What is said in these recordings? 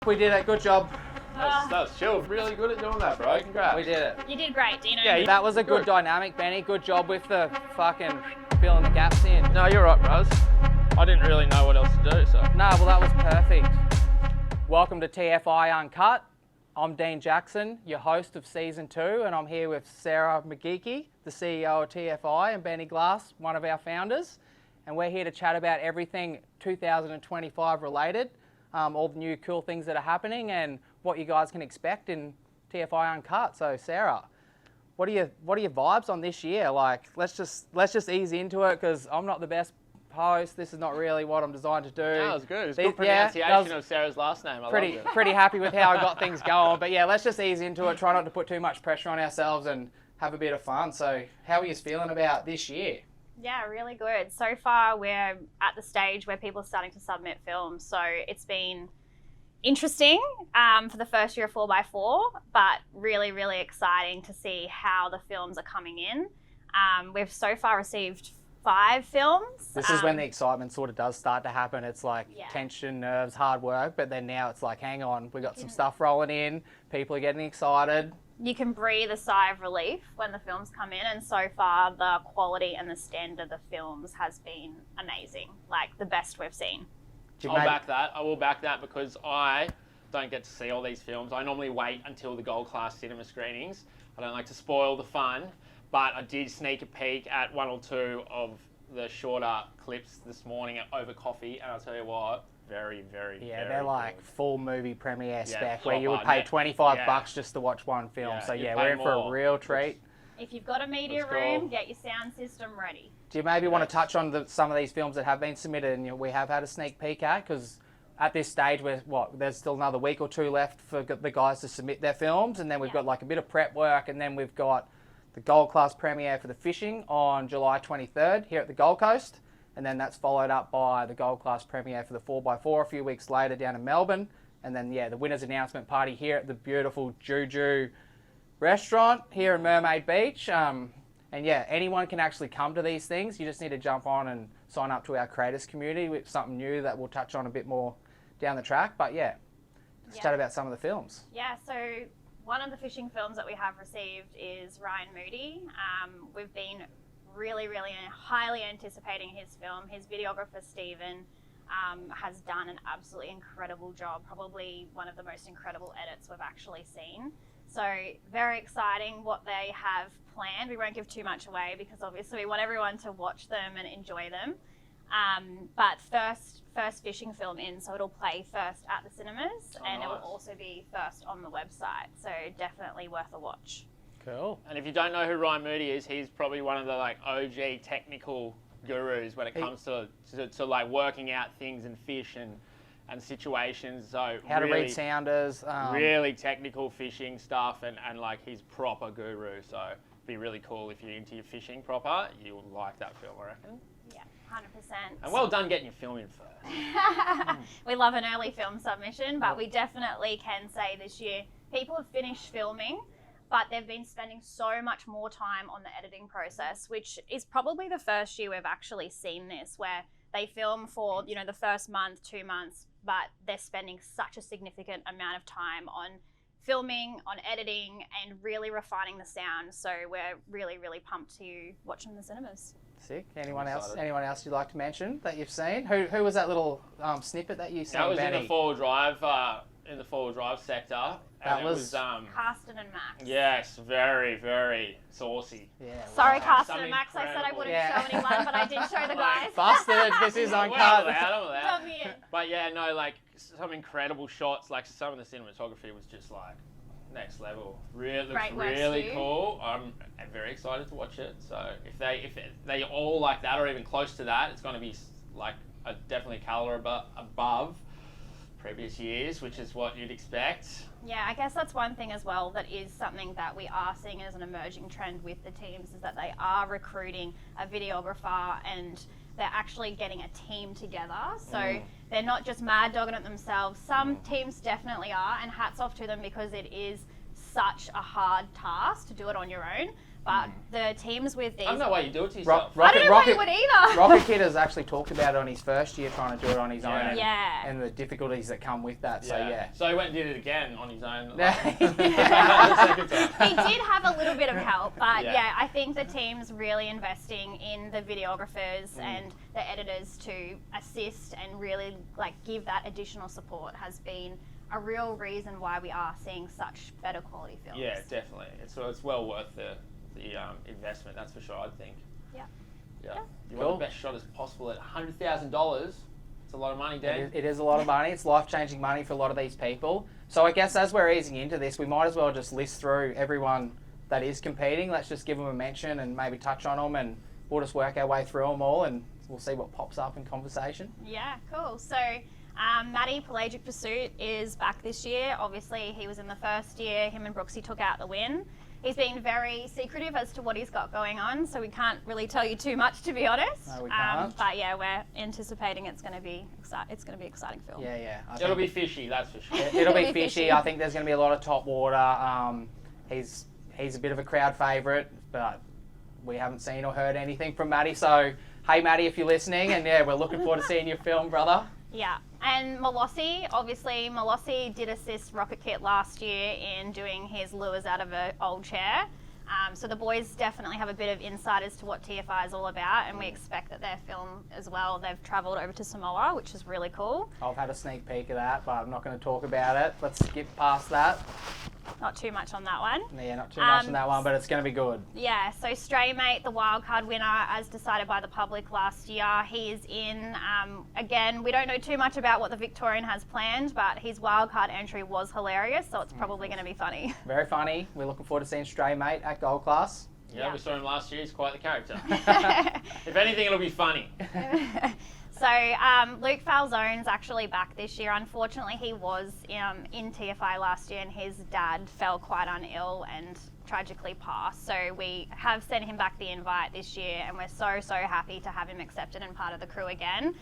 We did it. Good job. That was chill. Really good at doing that, bro. Congrats. We did it. You did great, Dino. Yeah, that was a good dynamic, Benny. Good job with the fucking filling the gaps in. No, you're right, bros. I didn't really know what else to do, so. No, well, that was perfect. Welcome to TFI Uncut. I'm Dean Jackson, your host of Season 2, and I'm here with Sarah Migicki, the CEO of TFI, and Benny Glass, one of our founders. And we're here to chat about everything 2025 related, all the new cool things that are happening and what you guys can expect in TFI Uncut. So Sarah, what are your vibes on this year? Like, let's just ease into it because I'm not the best host. This is not really what I'm designed to do. That was good. It's good pronunciation of Sarah's last name. I loved it. Pretty happy with how I got things going. But yeah, let's just ease into it. Try not to put too much pressure on ourselves and have a bit of fun. So how are you feeling about this year? Yeah, really good. So far, we're at the stage where people are starting to submit films. So it's been interesting for the first year of 4x4, but really, really exciting to see how the films are coming in. We've so far received 5 films. This is when the excitement sort of does start to happen. It's like tension, nerves, hard work, but then now it's like, hang on, we got some stuff rolling in. People are getting excited. You can breathe a sigh of relief when the films come in, and so far the quality and the standard of the films has been amazing, like the best we've seen. I'll back that. I will back that because I don't get to see all these films. I normally wait until the gold class cinema screenings. I don't like to spoil the fun, but I did sneak a peek at 1 or 2 of the shorter clips this morning over coffee, and I'll tell you what, very, very, yeah, very they're like good. full movie premiere spec proper where you would pay 25 bucks just to watch one film. Yeah, so you yeah, pay we're in for a more, real treat. If you've got a media room, get your sound system ready. Do you maybe want to touch on some of these films that have been submitted and we have had a sneak peek at? Because at this stage, there's still another week or 2 left for the guys to submit their films, and then we've got like a bit of prep work, and then we've got the Gold Class premiere for the fishing on July 23rd here at the Gold Coast, and then that's followed up by the Gold Class premiere for the 4x4 a few weeks later down in Melbourne, and then the winners announcement party here at the beautiful Juju restaurant here in Mermaid Beach. And yeah, anyone can actually come to these things. You just need to jump on and sign up to our creators community with something new that we'll touch on a bit more down the track. But yeah, let's chat about some of the films. Yeah, so one of the fishing films that we have received is Ryan Moody. We've been really, really highly anticipating his film. His videographer, Stephen, has done an absolutely incredible job, probably one of the most incredible edits we've actually seen. So very exciting what they have planned. We won't give too much away because obviously we want everyone to watch them and enjoy them. But first fishing film in, so it'll play first at the cinemas, and it will also be first on the website. So definitely worth a watch. Cool. And if you don't know who Ryan Moody is, he's probably one of the like OG technical gurus when it comes to like working out things and fish and situations. So how to read sounders. Really technical fishing stuff, and like he's proper guru. So it'd be really cool if you're into your fishing proper. You'll like that film, I reckon. Yeah, 100%. And well done getting your film in first. We love an early film submission, but we definitely can say this year people have finished filming, but they've been spending so much more time on the editing process, which is probably the first year we've actually seen this, where they film for, the first month, 2 months, but they're spending such a significant amount of time on filming, on editing, and really refining the sound. So we're really, really pumped to watch them in the cinemas. Sick. Anyone else you'd like to mention that you've seen? Who was that little snippet that you seen? That was Benny? in the four-wheel drive sector. That was Karsten and Max. Yes, very, very saucy. Yeah. Sorry, Karsten and Max. I said I wouldn't show anyone, but I did show the guys. Busted. This is uncut. I'm allowed. But yeah, no, like some incredithey shots. Like some of the cinematography was just like next level. Looks really cool. I'm very excited to watch it. So if they all like that or even close to that, it's going to be like definitely a caliber above previous years, which is what you'd expect. Yeah, I guess that's one thing as well that is something that we are seeing as an emerging trend with the teams, is that they are recruiting a videographer and they're actually getting a team together. So they're not just mad dogging it themselves. Some teams definitely are, and hats off to them because it is such a hard task to do it on your own. But the teams with these... I don't know why you do it to yourself. I don't know why you would either. Rocket Kid has actually talked about it on his first year trying to do it on his own. Yeah. And the difficulties that come with that. So, yeah. So he went and did it again on his own. Yeah. The second time. He did have a little bit of help, but yeah, I think the team's really investing in the videographers and the editors to assist and really like give that additional support has been a real reason why we are seeing such better quality films. Yeah, definitely. It's well worth the investment, that's for sure, I think. Yeah. You want the best shot as possible at $100,000. It's a lot of money, Dan. It is a lot of money. It's life-changing money for a lot of these people. So I guess as we're easing into this, we might as well just list through everyone that is competing. Let's just give them a mention and maybe touch on them, and we'll just work our way through them all, and we'll see what pops up in conversation. Yeah, cool. So Maddie, Pelagic Pursuit, is back this year. Obviously, he was in the first year. Him and Brooksy took out the win. He's been very secretive as to what he's got going on, so we can't really tell you too much, to be honest. No, we can't. But yeah, we're anticipating it's going to be an exciting film. Yeah. It'll be fishy, that's for sure. It'll be fishy. I think there's going to be a lot of top water. He's a bit of a crowd favourite, but we haven't seen or heard anything from Maddie. So, hey Maddie, if you're listening, and yeah, we're looking forward to seeing your film, brother. Yeah, and Molossi did assist Rocket Kit last year in doing his lures out of an old chair. So the boys definitely have a bit of insight as to what TFI is all about, and we expect that their film as well. They've travelled over to Samoa, which is really cool. I've had a sneak peek of that, but I'm not going to talk about it. Let's skip past that. Not too much on that one. Yeah, not too much on that one, but it's going to be good. Yeah, so Stray Mate, the wildcard winner, as decided by the public last year, he is in. Again, we don't know too much about what the Victorian has planned, but his wildcard entry was hilarious, so it's probably going to be funny. Very funny. We're looking forward to seeing Stray Mate at Gold Class. Yeah, we saw him last year. He's quite the character. If anything, it'll be funny. So Luke Falzone's actually back this year. Unfortunately, he was in TFI last year, and his dad fell quite unill and tragically passed. So we have sent him back the invite this year, and we're so happy to have him accepted and part of the crew again.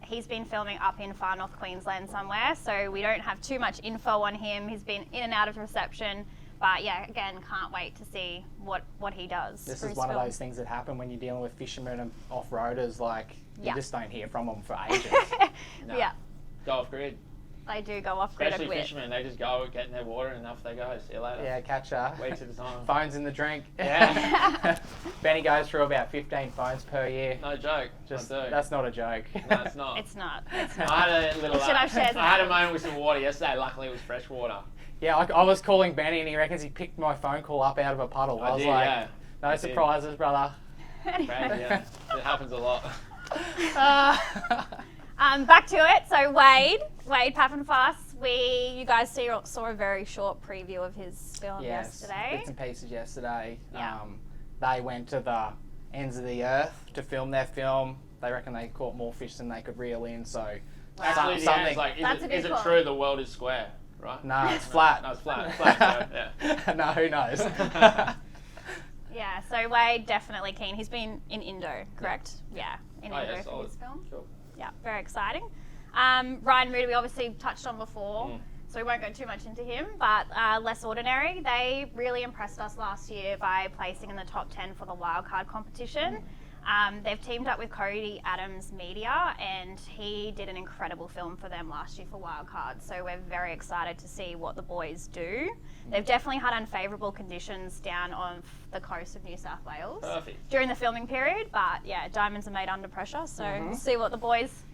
He's been filming up in far north Queensland somewhere, so we don't have too much info on him. He's been in and out of reception. But yeah, again, can't wait to see what he does. This is one of those things that happen when you're dealing with fishermen and off-roaders. Like, you just don't hear from them for ages. No. Yeah. Go off grid. They do go off grid a Especially bit. fishermen, they just go, get in their water, and off they go. See you later. Yeah, catch her. Weeks at a time. Phones in the drink. Yeah. Benny goes through about 15 phones per year. No joke. Just I do. that's not a joke. No, it's not. It's not. I had a little. Should have shared I had a that. moment with some water yesterday. Luckily, it was fresh water. Yeah, I was calling Benny, and he reckons he picked my phone call up out of a puddle. I was did, like, yeah. no surprises, brother. Crazy, yeah. It happens a lot. Back to it. So Wade Papenfuss, you guys saw a very short preview of his film yesterday. Bits and pieces yesterday. Yeah. They went to the ends of the earth to film their film. They reckon they caught more fish than they could reel in. So Actually, the answer's like, is it true the world is square? Right? No, it's flat. No, it's flat. Flat, yeah. No, who knows? Yeah, so Wade definitely keen. He's been in Indo, correct? Yeah, in Indo for solid. his film. Cool. Yeah, very exciting. Ryan Moody, we obviously touched on before, so we won't go too much into him, but Less Ordinary, they really impressed us last year by placing in the top 10 for the wildcard competition. They've teamed up with Cody Adams Media, and he did an incredible film for them last year for Wildcard. So we're very excited to see what the boys do. They've definitely had unfavourable conditions down on the coast of New South Wales during the filming period. But yeah, diamonds are made under pressure. So we'll see what the boys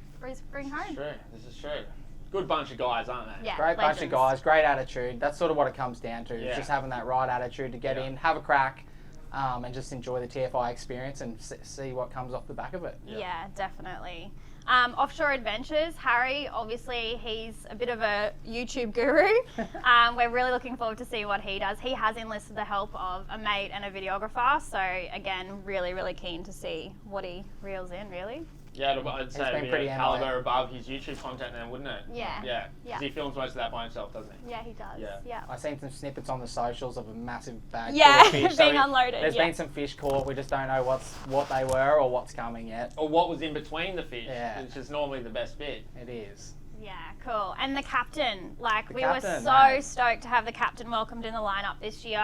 bring home. This is true. Good bunch of guys, aren't they? Yeah, Great legends. bunch of guys, great attitude. That's sort of what it comes down to. Yeah. Just having that right attitude to get in, have a crack. And just enjoy the TFI experience and see what comes off the back of it. Yeah, definitely. Offshore Adventures, Harry, obviously he's a bit of a YouTube guru. We're really looking forward to see what he does. He has enlisted the help of a mate and a videographer, so again, really keen to see what he reels in, really. Yeah, I'd say it'd be pretty a caliber above his YouTube content then, wouldn't it? Yeah. Yeah. Because he films most of that by himself, doesn't he? Yeah, he does. Yeah. I've seen some snippets on the socials of a massive bag full Yeah, of fish. being unloaded. There's been some fish caught. We just don't know what they were or what's coming yet. Or what was in between the fish, Yeah. which is normally the best bit. It is. Yeah, cool. And the captain, like we were so mate. stoked to have the captain welcomed in the lineup this year.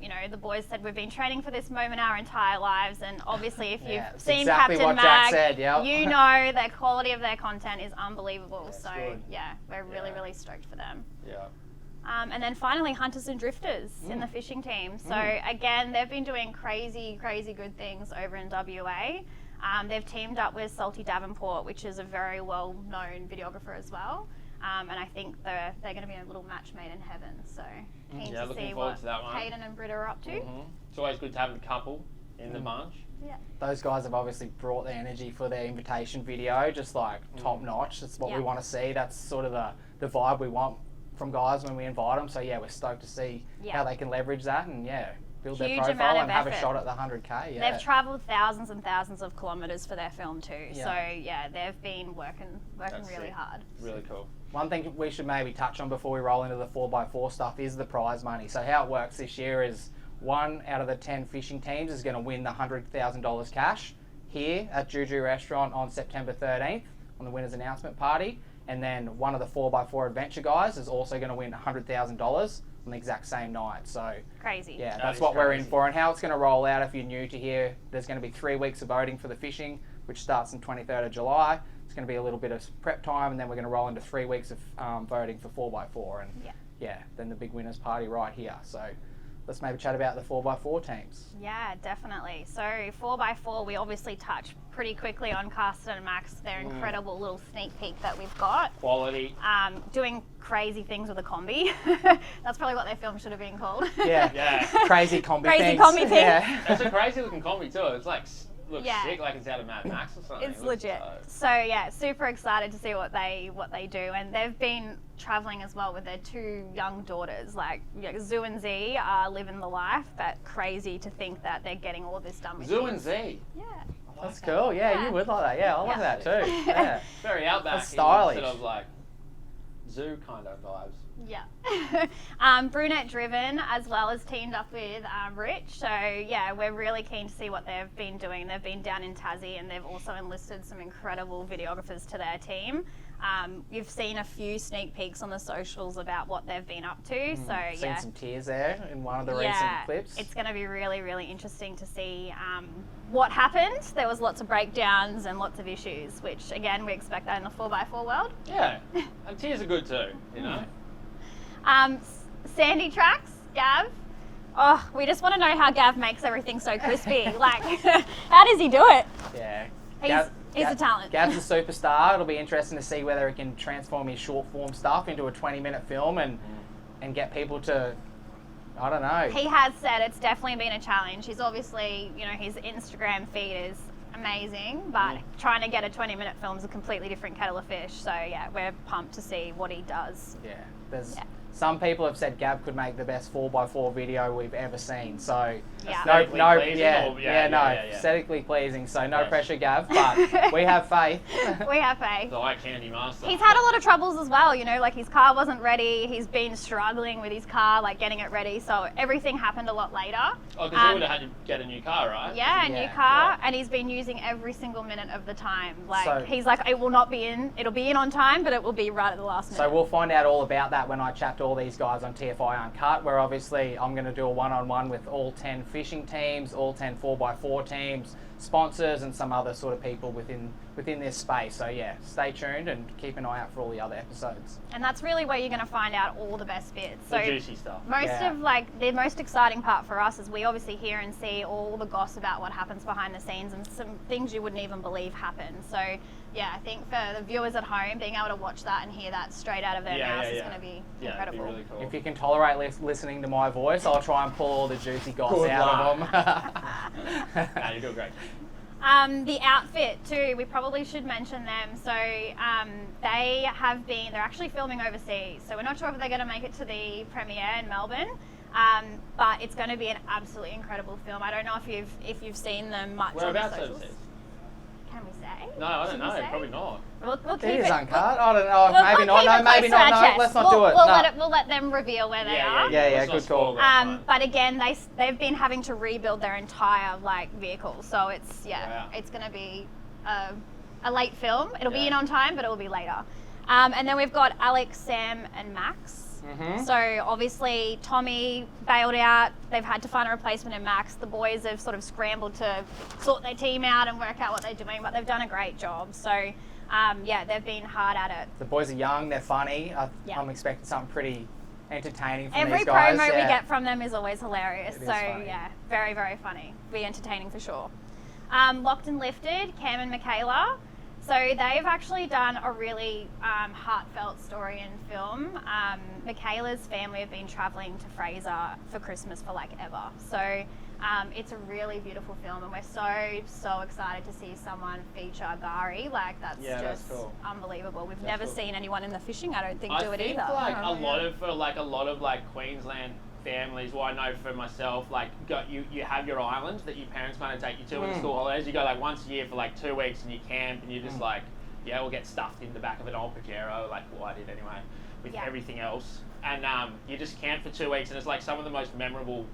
You know, the boys said we've been training for this moment our entire lives, and obviously if you've seen exactly Captain what Jack Mag, said, yep. you know the quality of their content is unbelievable. So good. yeah, we're really stoked for them. Yeah. And then finally, Hunters and Drifters in the fishing team. So again, they've been doing crazy good things over in WA. They've teamed up with Salty Davenport, which is a very well-known videographer as well. And I think they're going to be a little match made in heaven. So keen to see what Hayden and Britta are up to. It's always good to have a couple in the bunch. Yeah. Those guys have obviously brought their energy for their invitation video, just like top notch. That's what we want to see. That's sort of the vibe we want from guys when we invite them. So yeah, we're stoked to see how they can leverage that and build Huge their profile amount of and have a effort. shot at the 100K. Yeah. They've travelled thousands and thousands of kilometres for their film too. Yeah. So yeah, they've been working really hard. Really cool. One thing we should maybe touch on before we roll into the 4x4 stuff is the prize money. So how it works this year is 1 out of the 10 fishing teams is going to win the $100,000 cash here at Juju Restaurant on September 13th on the winners announcement party. And then one of the 4x4 adventure guys is also going to win $100,000 on the exact same night. So Crazy. yeah, That that's is what we're in crazy. for. And how it's going to roll out, if you're new to here, there's going to be 3 weeks of voting for the fishing, which starts on 23rd of July. It's going to be a little bit of prep time, and then we're going to roll into 3 weeks of voting for 4x4. And then the big winners party right here. So let's maybe chat about the 4x4 teams. Yeah, definitely. So 4x4, we obviously touch pretty quickly on Carsten and Max, their incredible little sneak peek that we've got. Quality. Doing crazy things with a combi. That's probably what their film should have been called. Yeah. Crazy combi Crazy things. combi thing. Yeah. It's a crazy looking combi too. It's like looks Yeah. sick, like it's out of Mad Max or something. It's It looks legit. dope. So yeah, super excited to see what they do, and they've been traveling as well with their 2 young daughters. Like Zoo and Z are living the life, but crazy to think that they're getting all of this done with Zoo kids. and Z. Yeah. That's cool. Yeah, you would like that. Yeah, I like that too. Yeah. Very outback. That's stylish. Sort of like zoo kind of vibes. Yeah. Brunette driven, as well as teamed up with Rich. So yeah, we're really keen to see what they've been doing. They've been down in Tassie, and they've also enlisted some incredible videographers to their team. You've seen a few sneak peeks on the socials about what they've been up to. So Seen some tears there in one of the recent clips. It's going to be really interesting to see what happened. There was lots of breakdowns and lots of issues, which again we expect that in the 4x4 world. Yeah. And tears are good too, you know? Sandy tracks, Gav. Oh, we just want to know how Gav makes everything so crispy. Like, how does he do it? Yeah. He's a talent. Gav's a superstar. It'll be interesting to see whether he can transform his short form stuff into a 20-minute film and get people to, I don't know. He has said it's definitely been a challenge. He's obviously, his Instagram feed is amazing, but trying to get a 20-minute film is a completely different kettle of fish. So yeah, we're pumped to see what he does. Yeah. Some people have said Gav could make the best 4x4 video we've ever seen. So aesthetically pleasing. So no pressure, Gav, but we have faith. We have faith. The eye candy master. He's had a lot of troubles as well, like his car wasn't ready. He's been struggling with his car, like getting it ready. So everything happened a lot later. Oh, because he would have had to get a new car, right? Yeah, a new car, and he's been using every single minute of the time. Like he's like, it will not be in. It'll be in on time, but it will be right at the last minute. So we'll find out all about that when I chat to all these guys on TFI Uncut, where obviously I'm going to do a one-on-one with all 10 fishing teams, all 10 4x4 teams, sponsors, and some other sort of people within this space. So yeah, stay tuned and keep an eye out for all the other episodes. And that's really where you're going to find out all the best bits. So the juicy stuff. The most exciting part for us is we obviously hear and see all the goss about what happens behind the scenes and some things you wouldn't even believe happen. So yeah, I think for the viewers at home, being able to watch that and hear that straight out of their mouths is going to be incredible. It'd be really cool. If you can tolerate listening to my voice, I'll try and pull all the juicy goss out of them. No, you do great. The outfit too, we probably should mention them. So they're actually filming overseas. So we're not sure if they're going to make it to the premiere in Melbourne. But it's going to be an absolutely incredible film. I don't know if you've seen them much. Whereabouts on the socials. overseas? Can we say? No, I don't Should we know. say? Probably not. We'll keep It is it uncut. I don't know. Maybe we'll not. keep No, it maybe close to our not. No, chest. let's not do it. We'll let them reveal where they are. Yeah, good call. But again, they've been having to rebuild their entire vehicle, so it's going to be a late film. It'll be in on time, but it will be later. And then we've got Alex, Sam, and Max. So obviously Tommy bailed out. They've had to find a replacement in Max. The boys have sort of scrambled to sort their team out and work out what they're doing, but they've done a great job. So they've been hard at it. The boys are young, they're funny. I'm expecting something pretty entertaining from Every these guys. promo we get from them is always hilarious. It is So funny. yeah, very, very funny. Be entertaining for sure. Locked and Lifted, Cam and Michaela. So they've actually done a really heartfelt story in film. Michaela's family have been traveling to Fraser for Christmas for like ever. So it's a really beautiful film, and we're so excited to see someone feature Gary. Like that's just cool. Unbelievable. We've never seen anyone in the fishing, I don't think, do it either. Like a lot of like Queensland families, well, I know for myself, like you have your island that your parents kind of take you to in the school holidays. You go like once a year for like 2 weeks and you camp, and you just like, we'll get stuffed in the back of an old Pajero, like I did anyway, with everything else. And you just camp for 2 weeks, and it's like some of the most memorable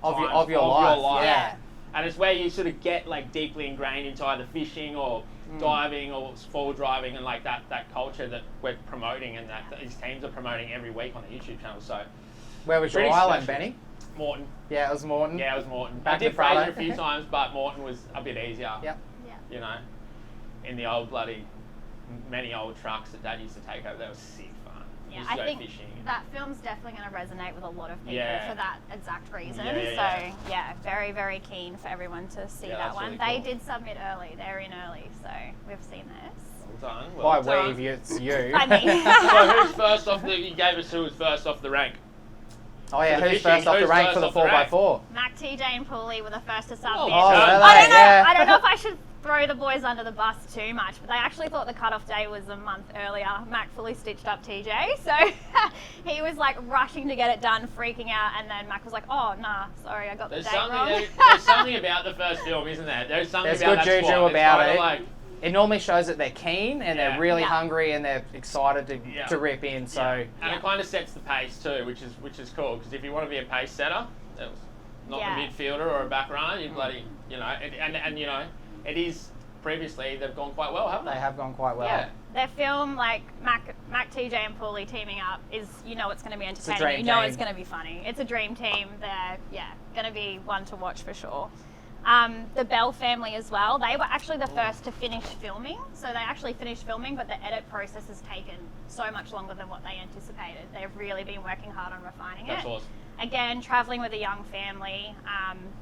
of your life. Yeah. And it's where you sort of get like deeply ingrained into either fishing or diving or forward driving, and like that culture that we're promoting and that these teams are promoting every week on the YouTube channel. So Where was your island, Benny? Morton. Yeah, it was Morton. Yeah, it was Morton. Back I did to Friday. Fraser a few times, but Morton was a bit easier. Yep. You know, in the old bloody many old trucks that Dad used to take over, that was sick fun. Yeah, Used to I go think fishing. that film's definitely going to resonate with a lot of people for that exact reason. Yeah. Very, very keen for everyone to see that one. Really they cool. did submit early. They're in early, so we've seen this. Well done. By Well done. weave, it's you. I mean, So who's first off you gave us who was first off the rank? Oh yeah, For the who's fishing, first off the who's rank first for the off the rank? 4x4? Mac, TJ, and Pooley were the first to submit. Oh, I yeah. don't know if I should throw the boys under the bus too much, but they actually thought the cutoff day was a month earlier. Mac fully stitched up TJ, so he was like rushing to get it done, freaking out, and then Mac was like, "Oh nah, sorry, I got the date wrong." There's something about the first film, isn't there? There's something There's about good that juju squad. about It's it. like, It normally shows that they're keen and they're really hungry and they're excited to rip in. So and it kind of sets the pace too, which is cool. Because if you want to be a pace setter, not the midfielder or a back runner, you bloody and you know it is. Previously, they've gone quite well, haven't they? they have gone quite well. Yeah. Their film, like Mac, TJ, and Pooley teaming up, is it's going to be entertaining. dream You know team. it's going to be funny. It's a dream team. They're going to be one to watch for sure. The Bell family as well. They were actually the first to finish filming. So they actually finished filming, but the edit process has taken so much longer than what they anticipated. They've really been working hard on refining That's it. awesome. Again, traveling with a young family,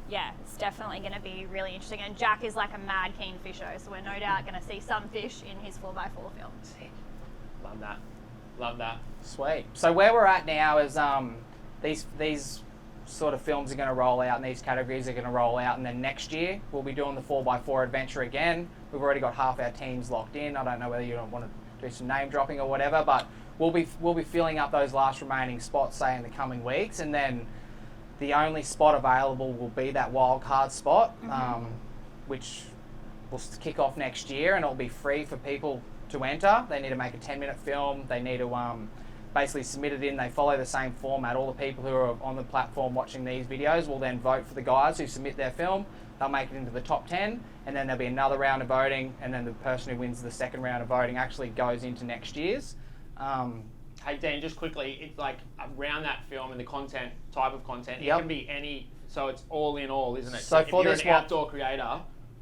it's definitely going to be really interesting. And Jack is like a mad keen fisher, so we're no doubt going to see some fish in his 4x4 film. Sick. Love that. Sweet. So where we're at now is these sort of films are going to roll out and these categories are going to roll out, and then next year we'll be doing the 4x4 adventure again. We've already got half our teams locked in. I don't know whether you don't want to do some name dropping or whatever, but we'll be filling up those last remaining spots, say, in the coming weeks, and then the only spot available will be that wildcard spot, which will kick off next year, and it'll be free for people to enter. They need to make a 10-minute film. They need to basically submit it in. They follow the same format. All the people who are on the platform watching these videos will then vote for the guys who submit their film. They'll make it into the top 10, and then there'll be another round of voting, and then the person who wins the second round of voting actually goes into next year's. Hey Dan, just quickly, it's like around that film and the content, type of content, it can be any, so it's all in all, isn't it? So if for you're this an outdoor creator.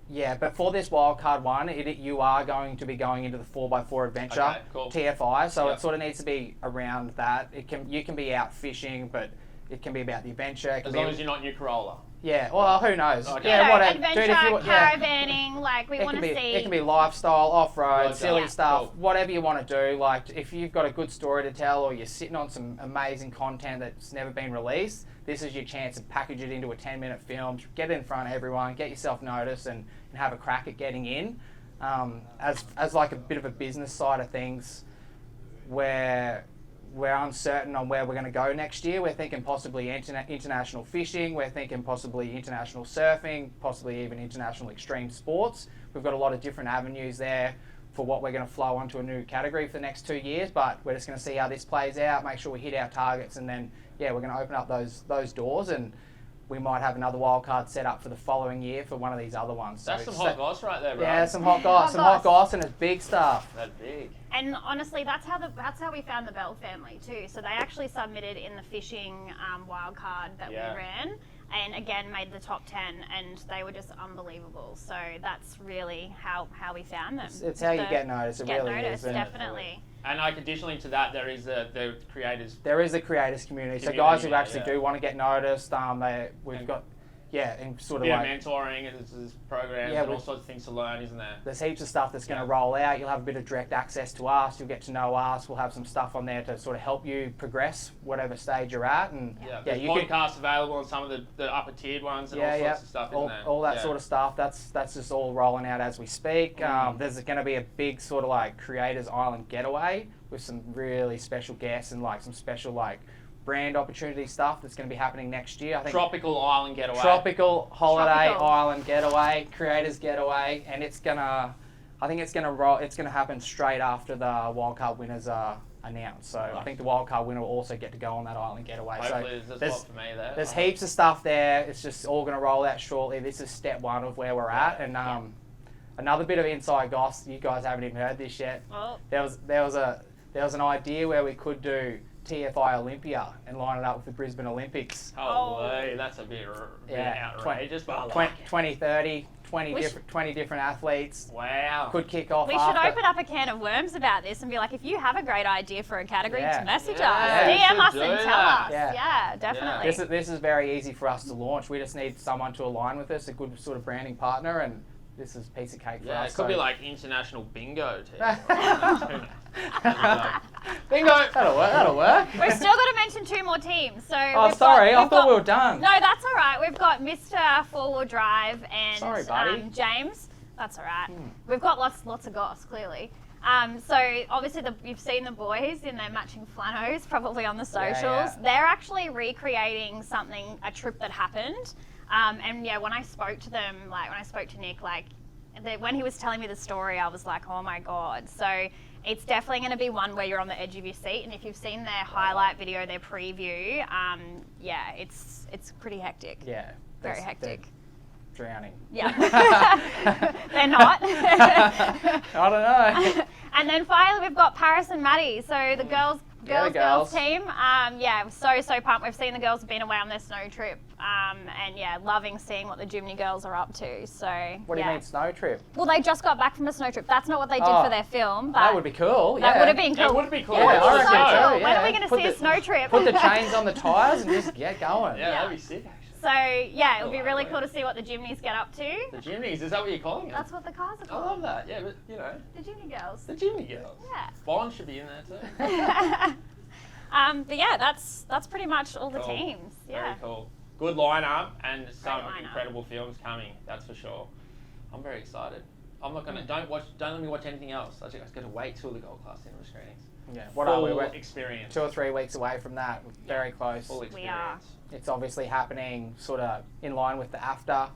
Yeah, but for this wildcard one, you are going to be going into the 4x4 adventure, TFI, so it sort of needs to be around that. You can be out fishing, but it can be about the adventure. As long as you're not New Corolla. Yeah, well, who knows? Okay. Yeah, whatever. Adventure, Dude, caravanning, like we want to see. It can be lifestyle, off-road, silly stuff, cool. whatever you want to do. Like, if you've got a good story to tell or you're sitting on some amazing content that's never been released, this is your chance to package it into a 10-minute film, get it in front of everyone, get yourself noticed, and have a crack at getting in. As like a bit of a business side of things, where we're uncertain on where we're going to go next year. We're thinking possibly international fishing. We're thinking possibly international surfing, possibly even international extreme sports. We've got a lot of different avenues there for what we're going to flow onto a new category for the next 2 years, but we're just going to see how this plays out, make sure we hit our targets, and then, we're going to open up those doors. And we might have another wildcard set up for the following year for one of these other ones. That's some hot goss right there, bro. Yeah, some hot goss, and it's big stuff. That's big. And honestly, that's how we found the Bell family too. So they actually submitted in the fishing wildcard that we ran, and again made the top 10, and they were just unbelievable. So that's really how we found them. It's how you get noticed. It really is. Definitely. And like additionally to that, there is the creators. There is a creators community. So guys who actually do want to get noticed, we've got, and sort of like mentoring, there's programs and all sorts of things to learn, isn't there? There's heaps of stuff that's going to roll out. You'll have a bit of direct access to us. You'll get to know us. We'll have some stuff on there to sort of help you progress whatever stage you're at. And there's podcasts available on some of the upper tiered ones and all sorts of stuff, isn't there? All that sort of stuff. That's just all rolling out as we speak. There's going to be a big sort of like Creators Island getaway with some really special guests and like some special like brand opportunity stuff that's going to be happening next year. I think Tropical Island Getaway. Tropical Holiday Island Getaway, Creators Getaway, and I think it's going to roll. It's going to happen straight after the wildcard winners are announced. So I think the wildcard winner will also get to go on that island getaway. Hopefully there's a spot for me there. There's heaps of stuff there. It's just all going to roll out shortly. This is step one of where we're at, and another bit of inside goss. You guys haven't even heard this yet. Oh. There was an idea where we could do TFI Olympia and line it up with the Brisbane Olympics. Holy, that's a bit outrageous, but 20, 30, 20 different athletes. Wow. Could kick off We should open up a can of worms about this and be like, if you have a great idea for a category, message us. DM us and tell us. Yeah, definitely. This is very easy for us to launch. We just need someone to align with us, a good sort of branding partner, and this is a piece of cake for us. It could be like international bingo team. Bingo! That'll work. We've still got to mention 2 more teams. So I thought we were done. No, that's all right. We've got Mr. Four-Wheel Drive and sorry, buddy. James. That's all right. We've got lots of goss, clearly. So obviously you've seen the boys in their matching flannels, probably on the socials. They're actually recreating a trip that happened. When I spoke to them, when I spoke to Nick, when he was telling me the story, I was like, oh my God. So it's definitely going to be one where you're on the edge of your seat. And if you've seen their highlight video, their preview, it's pretty hectic. Yeah. Very hectic. Drowning. Yeah. They're not. I don't know. And then finally, we've got Paris and Maddie. So the girls team. So pumped. We've seen the girls have been away on their snow trip. Loving seeing what the Jimny girls are up to. So what do you mean snow trip? Well, they just got back from a snow trip. That's not what they did for their film. But that would be cool. That would have been cool. It would be cool. Yeah, I reckon so. When are we going to see a snow trip? Put the chains on the tyres and just get going. Yeah, that'd be sick. So, it'll be really cool to see what the Jimnies get up to. The Jimnies, is that what you're calling them? That's what the cars are called. I love that, yeah, but, The Jimny girls. The Jimny girls. Yeah. Bond should be in there too. That's pretty much all the teams. Yeah. Very cool. Good lineup and some incredible films coming, that's for sure. I'm very excited. I'm not gonna, don't let me watch anything else. I just gotta wait till the Gold Class cinema screenings. Yeah, what are we? We're experience. 2 or 3 weeks away from that. Very close. Full experience. We are. It's obviously happening sort of in line with the AFTA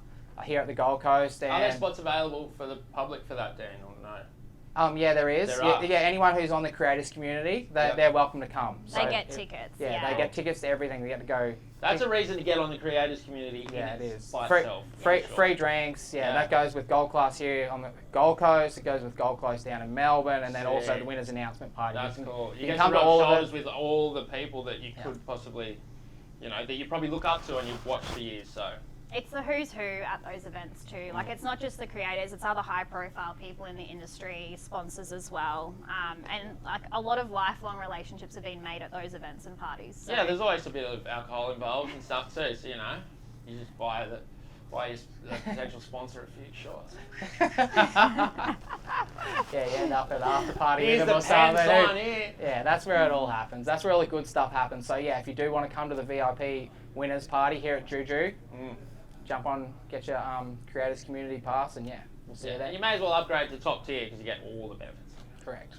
here at the Gold Coast. And are there spots available for the public for that, Dan, or no? Yeah, there is. There are. Yeah, anyone who's on the creators community, they're welcome to come. They get tickets. Yeah, they get tickets to everything. They get to go. That's a reason to get on the creators community. Yeah, it is. By itself, free drinks. Yeah, that goes with Gold Class here on the Gold Coast. It goes with Gold Class down in Melbourne, and then also the winners announcement party. That's cool. You can get come to to rub all shoulders of it with all the people that you could possibly, that you probably look up to and you've watched for years. So. It's the who's who at those events too. It's not just the creators, it's other high profile people in the industry, sponsors as well. And a lot of lifelong relationships have been made at those events and parties. So. Yeah, there's always a bit of alcohol involved and stuff too, so you just buy your potential sponsor a few shots. You end up at the after party Here's with them the or something. sign here. Yeah, that's where it all happens. That's where all the good stuff happens. So if you do want to come to the VIP winners party here at Juju, jump on, get your creators community pass, and we'll see you there. You may as well upgrade to top tier because you get all the benefits. Correct.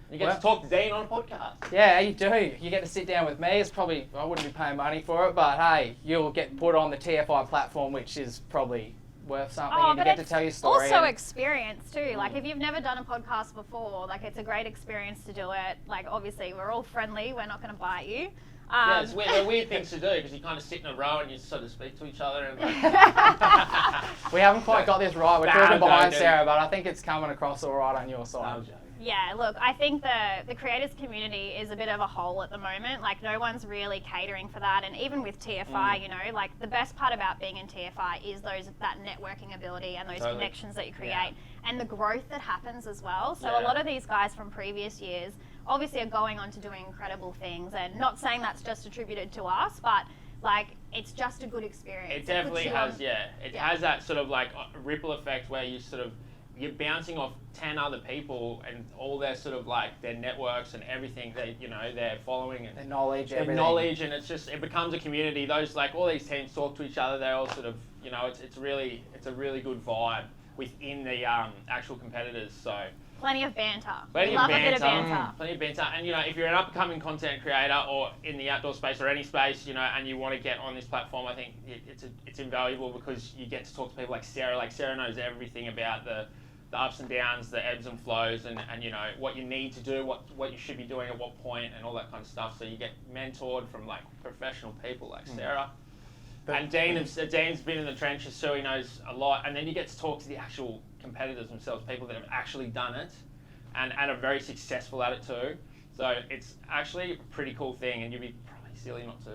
You get to talk to Dean on a podcast. Yeah, you do. You get to sit down with me. It's probably, I wouldn't be paying money for it, but hey, you'll get put on the TFI platform, which is probably worth something, and you get to tell your story. Also experience too. Like if you've never done a podcast before, like it's a great experience to do it. Like obviously we're all friendly. We're not going to bite you. Yeah, they're weird things to do because you kind of sit in a row and you sort of speak to each other. And like, we haven't quite got this right. We're talking behind Sarah, but I think it's coming across all right on your side. Yeah, look, I think the creators community is a bit of a hole at the moment. Like no one's really catering for that, and even with TFI, you know, like the best part about being in TFI is that networking ability and those connections that you create, and the growth that happens as well. So a lot of these guys from previous years obviously are going on to doing incredible things, and not saying that's just attributed to us, but like it's just a good experience. It definitely has, It has that sort of like ripple effect where you're bouncing off 10 other people and all their sort of like their networks and everything they, you know, they're following and their knowledge, everything. Knowledge, and it becomes a community. Those like all these teams talk to each other. They all sort of, you know, it's a really good vibe within the actual competitors. So plenty of banter. Plenty of banter. banter. Plenty of banter. And you know, if you're an upcoming content creator or in the outdoor space or any space, you know, and you want to get on this platform, I think it's invaluable because you get to talk to people like Sarah. Like Sarah knows everything about the ups and downs, the ebbs and flows, and you know what you need to do, what you should be doing at what point, and all that kind of stuff. So you get mentored from like professional people like Sarah. And Dean's been in the trenches, so he knows a lot. And then you get to talk to the actual competitors themselves, people that have actually done it and are very successful at it too. So it's actually a pretty cool thing, and you'd be probably silly not to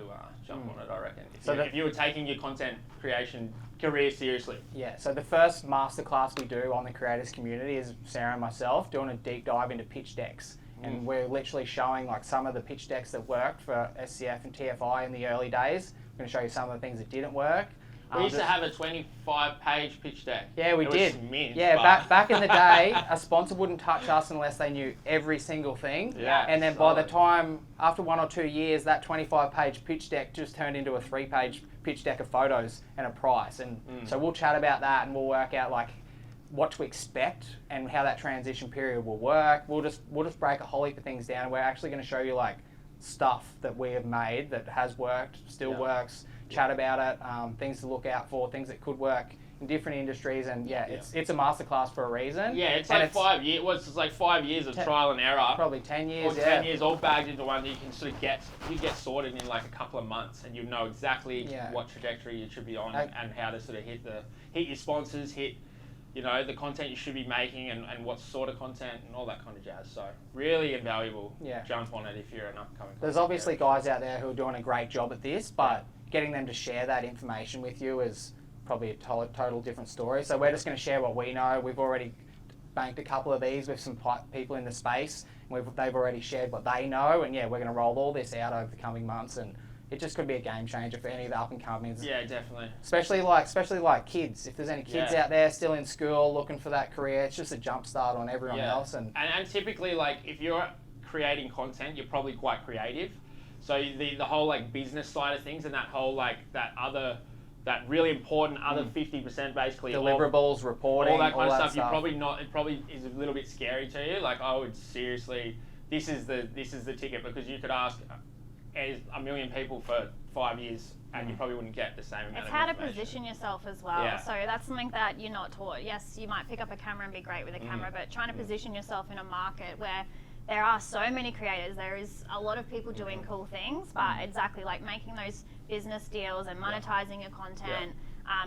jump on it, I reckon. If you were taking your content creation career seriously. Yeah, so the first masterclass we do on the creators community is Sarah and myself doing a deep dive into pitch decks. And we're literally showing like some of the pitch decks that worked for SCF and TFI in the early days. We're going to show you some of the things that didn't work. We used to have a 25-page pitch deck. Yeah, we did. Was mint, back in the day, a sponsor wouldn't touch us unless they knew every single thing. Yeah, and then by the time, after 1 or 2 years, that 25-page pitch deck just turned into a 3-page pitch deck of photos and a price. And so we'll chat about that, and we'll work out like what to expect and how that transition period will work. We'll just break a whole heap of things down, and we're actually going to show you like stuff that we have made that has worked, still works. Chat about it, things to look out for, things that could work in different industries, and it's a masterclass for a reason. Yeah, it's like 5 years. Well, it's like 5 years of trial and error. Probably 10 years. Or 10 years, all bagged into one. You can sort of get sorted in like a couple of months, and you know exactly what trajectory you should be on and how to sort of hit your sponsors, hit you know the content you should be making, and what sort of content and all that kind of jazz. So really invaluable. Yeah. Jump on it if you're an upcoming. There's obviously guys out there who are doing a great job at this, but getting them to share that information with you is probably a total different story. So we're just going to share what we know. We've already banked a couple of these with some people in the space. They've already shared what they know, and we're going to roll all this out over the coming months, and it just could be a game changer for any of the up and comings. Yeah, definitely. Especially like kids. If there's any kids out there still in school looking for that career, it's just a jump start on everyone else. And typically, like if you're creating content, you're probably quite creative. So the whole like business side of things and that whole like that really important other 50% basically deliverables, reporting, all that kind of stuff. You're probably not. It probably is a little bit scary to you. Like I would seriously, this is the ticket, because you could ask a million people for 5 years and you probably wouldn't get the same amount. It's how to position yourself as well. Yeah. So that's something that you're not taught. Yes, you might pick up a camera and be great with a camera, but trying to position yourself in a market where there are so many creators, there is a lot of people doing cool things, but exactly like making those business deals and monetizing your content,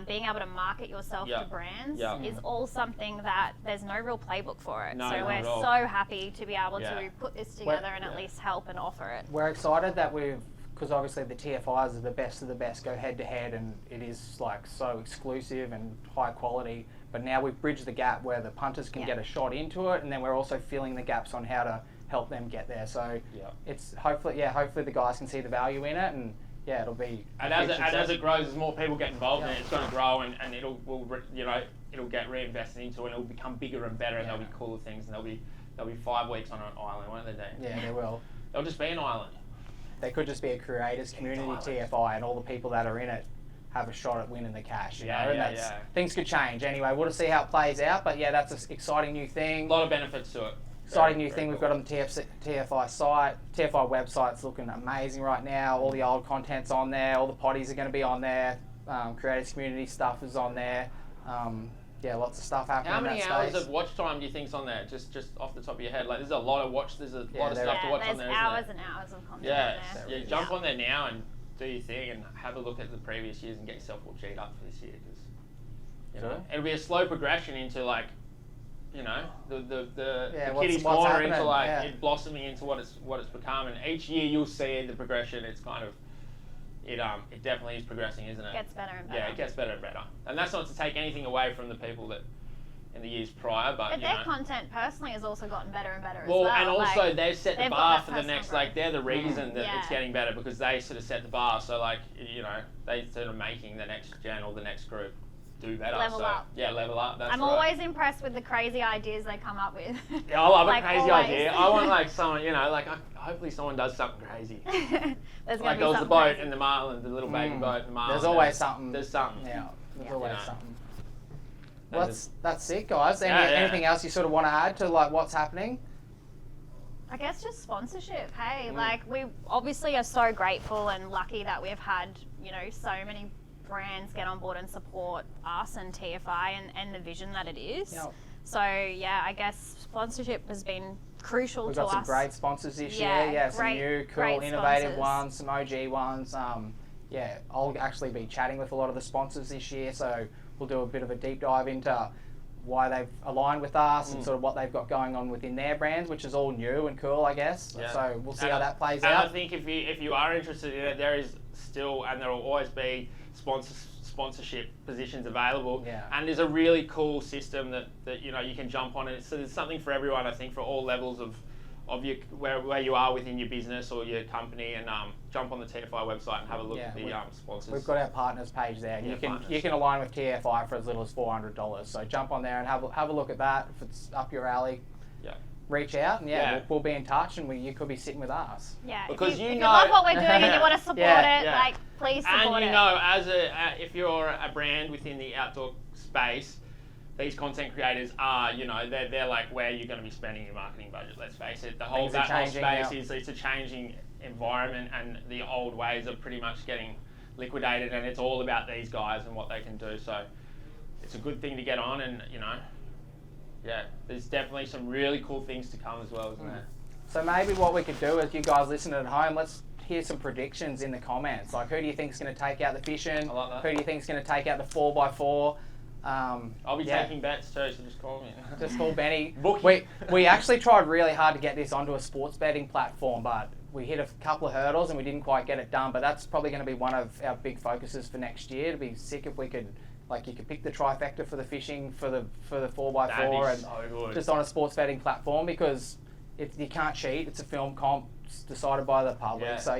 being able to market yourself to brands is all something that there's no real playbook for it. So we're so happy to be able to put this together and at least help and offer it. We're excited that because obviously the TFIs are the best of the best, go head to head, and it is like so exclusive and high quality. But now we've bridged the gap where the punters can get a shot into it, and then we're also filling the gaps on how to help them get there. So it's hopefully the guys can see the value in it, and it'll be. And as it grows, as more people get involved in it, it's going to grow, and it'll get reinvested into it, and it'll become bigger and better, and there'll be cooler things, and there'll be 5 weeks on an island, won't they, Dan? Yeah, there will. There'll just be an island. There could just be a creators community TFI, and all the people that are in it have a shot at winning the cash. You know? Things could change anyway. We'll just see how it plays out, but that's an exciting new thing. A lot of benefits to it. Exciting new thing we've got on the TFI site. TFI website's looking amazing right now. All the old content's on there. All the potties are going to be on there. Creators community stuff is on there. Yeah, lots of stuff happening. How many in that hours space. of watch time do you think's on there? Just off the top of your head, like there's a lot of stuff to watch on there. There's hours and hours of content Yeah, on there. yeah. Jump on there now and do your thing, and have a look at the previous years and get yourself all G'd up for this year, because it'll be a slow progression into like, the kiddies corner into like it blossoming into what it's become, and each year you'll see the progression. It's kind of it definitely is progressing, isn't it? Gets better and better. Yeah, it gets better and better, and that's not to take anything away from the people that in the years prior, but their content personally has also gotten better and better as well. well. And also they've set the bar for the next. Growth. Like they're the reason that it's getting better, because they sort of set the bar. So like they sort of making the next gen or the next group do better. Level up. Yeah, level up. That's I'm always impressed with the crazy ideas they come up with. Yeah, I love like a crazy idea. I want like someone, hopefully someone does something crazy. There's Like there was the boat and the marlin, the little baby boat and the marlin. There's always something. There's something. Yeah, there's always something. No, Well, that's it, guys. Anything else you sort of want to add to like what's happening? I guess just sponsorship. Hey, like we obviously are so grateful and lucky that we've had, so many brands get on board and support us and TFI and the vision that it is. Yep. So yeah, I guess sponsorship has been crucial We've to got some us. great sponsors this Yeah, year. Yeah, some great- new, cool, great innovative sponsors. ones, some OG ones. I'll actually be chatting with a lot of the sponsors this year, so we'll do a bit of a deep dive into why they've aligned with us and sort of what they've got going on within their brands, which is all new and cool, I guess. Yeah. So we'll see how that plays and out. I think if you are interested in it, there is still, and there will always be sponsorship positions available. Yeah. And there's a really cool system that you can jump on, and so there's something for everyone. I think for all levels of your where you are within your business or your company, and jump on the TFI website and have a look at the sponsors. We've got our partners page there. You can align with TFI for as little as $400. So jump on there and have a look at that. If it's up your alley, reach out and we'll be in touch, and you could be sitting with us. Yeah, because if you love what we're doing and you want to support it, like please support it. And if you're a brand within the outdoor space, these content creators are, they're like where you're going to be spending your marketing budget. Let's face it, that whole space it's a changing environment, and the old ways are pretty much getting liquidated, and it's all about these guys and what they can do. So it's a good thing to get on, and there's definitely some really cool things to come as well, isn't there? So maybe what we could do is, you guys listening at home, let's hear some predictions in the comments. Like, who do you think is going to take out the fishing? I like that. Who do you think is going to take out the 4x4? I'll be taking bets too, so just call me. Just call Benny. Bookie. We actually tried really hard to get this onto a sports betting platform, but we hit a couple of hurdles and we didn't quite get it done. But that's probably going to be one of our big focuses for next year. It'd be sick if we could, like, you could pick the trifecta for the fishing for the 4x4 That'd be and so good. just on a sports betting platform, because if you can't cheat, it's a film comp decided by the public. Yeah. So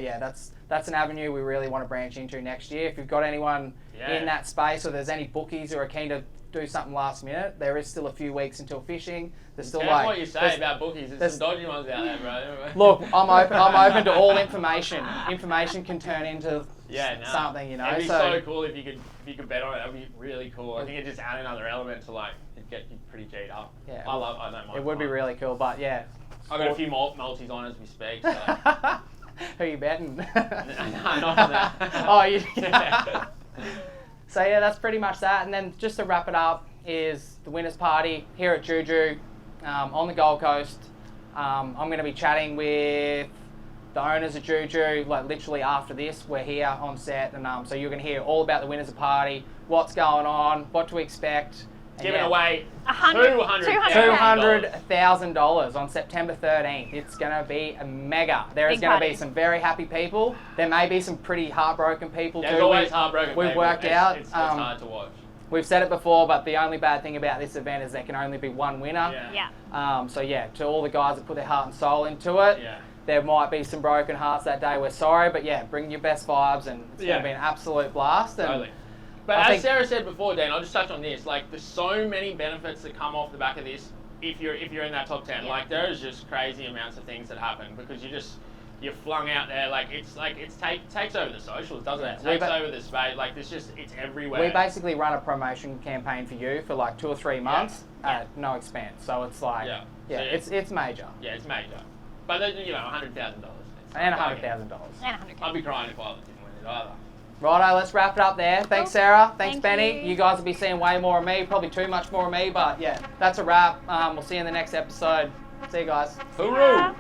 that's an avenue we really want to branch into next year. If you've got anyone in that space, or there's any bookies who are keen to do something last minute, there is still a few weeks until fishing. There's still That's what you say about bookies. There's some dodgy ones out there, bro. Look, I'm open to all information. Information can turn into something, It'd be so cool if you could bet on it. That'd be really cool. I think it just add another element to it'd get you pretty G'd up. Yeah, I don't mind. It would be really cool, but yeah. I've got a few multis on as we speak. So. Who are you betting? No, not on that. Oh, you. So yeah, that's pretty much that. And then just to wrap it up is the winners party here at Juju on the Gold Coast. I'm going to be chatting with the owners of Juju, like literally after this. We're here on set, and so you're going to hear all about the winners party, what's going on, what to expect. Giving away $200,000 on September 13th. It's going to be a mega. There is going to be some very happy people. There may be some pretty heartbroken people too. There's always heartbroken people. We've worked out. It's hard to watch. We've said it before, but the only bad thing about this event is there can only be one winner. Yeah. So yeah, to all the guys that put their heart and soul into it, there might be some broken hearts that day. We're sorry, but yeah, bring your best vibes, and it's going to be an absolute blast. And totally. But as Sarah said before, Dan, I'll just touch on this. Like, there's so many benefits that come off the back of this. If you're in that top 10, like there is just crazy amounts of things that happen because you're flung out there. Like it takes over the socials, doesn't it? It takes over the space. Like it's everywhere. We basically run a promotion campaign for you for like 2 or 3 months at no expense. So it's like it's major. Yeah, it's major. But $100,000. And $100,000. And $100,000. I'd be crying if I didn't win it either. Righto, let's wrap it up there. Thanks, Sarah. Thanks, Thank Benny. you. You guys will be seeing way more of me, probably too much more of me, but yeah, that's a wrap. We'll see you in the next episode. See you guys. Hooroo! Yeah.